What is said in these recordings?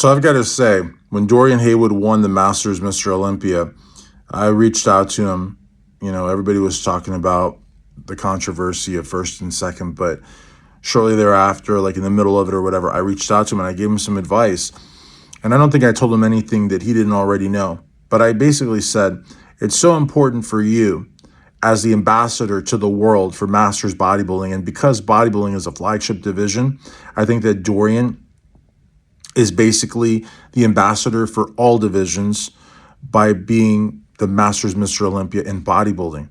So I've got to say, when Dorian Haywood won the Masters Mr. Olympia, I reached out to him. You know, everybody was talking about the controversy of first and second, but shortly thereafter, like in the middle of it or whatever, I reached out to him and I gave him some advice. And I don't think I told him anything that he didn't already know. But I basically said, it's so important for you as the ambassador to the world for Masters bodybuilding. And because bodybuilding is a flagship division, I think that Dorian is basically the ambassador for all divisions by being the Masters Mr. Olympia in bodybuilding.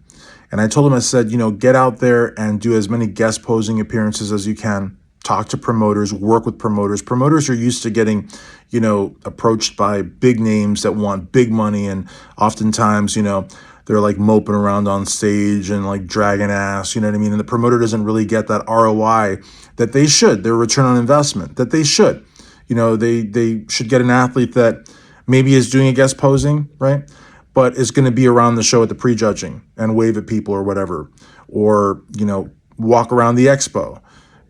And I told him, I said, you know, get out there and do as many guest posing appearances as you can. Talk to promoters, work with promoters. Promoters are used to getting, you know, approached by big names that want big money. And oftentimes, you know, they're like moping around on stage and like dragging ass, you know what I mean? And the promoter doesn't really get that ROI that they should, their return on investment that they should. You know, they should get an athlete that maybe is doing a guest posing, right? But is going to be around the show at the prejudging and wave at people or whatever. Or, you know, walk around the expo,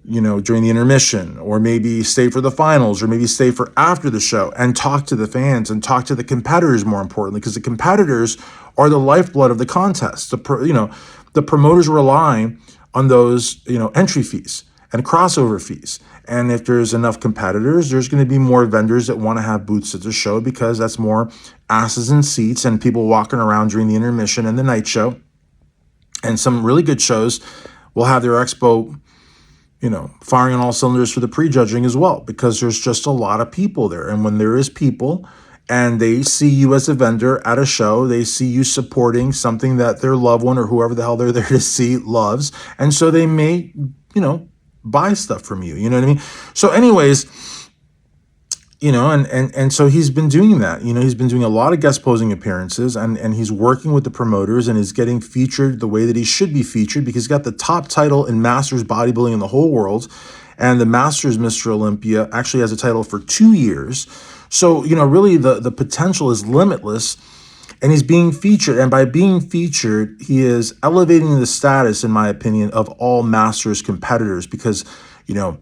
you know, during the intermission, or maybe stay for the finals, or maybe stay for after the show and talk to the fans and talk to the competitors, more importantly, because the competitors are the lifeblood of the contest. The promoters rely on those, you know, entry fees and crossover fees. And if there's enough competitors, there's going to be more vendors that want to have booths at the show, because that's more asses in seats and people walking around during the intermission and the night show. And some really good shows will have their expo, you know, firing on all cylinders for the prejudging as well, because there's just a lot of people there. And when there is people and they see you as a vendor at a show, they see you supporting something that their loved one or whoever the hell they're there to see loves. And so they may, you know, buy stuff from you, you know what I mean? So anyways, you know, and so he's been doing that. You know, he's been doing a lot of guest posing appearances, and he's working with the promoters and is getting featured the way that he should be featured, because he's got the top title in Masters bodybuilding in the whole world. And the Masters Mr. Olympia actually has a title for 2 years. So, you know, really the potential is limitless. And he's being featured, and by being featured, he is elevating the status, in my opinion, of all Masters competitors, because, you know,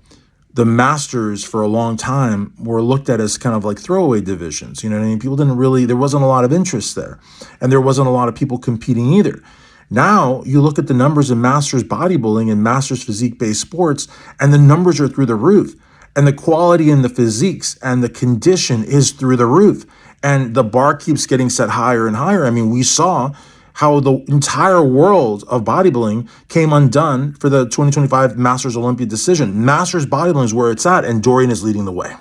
the Masters for a long time were looked at as kind of like throwaway divisions. You know what I mean? People didn't really, there wasn't a lot of interest there, and there wasn't a lot of people competing either. Now you look at the numbers in Masters bodybuilding and Masters physique-based sports, and the numbers are through the roof, and the quality in the physiques and the condition is through the roof. And the bar keeps getting set higher and higher. I mean, we saw how the entire world of bodybuilding came undone for the 2025 Masters Olympia decision. Masters bodybuilding is where it's at, and Dorian is leading the way.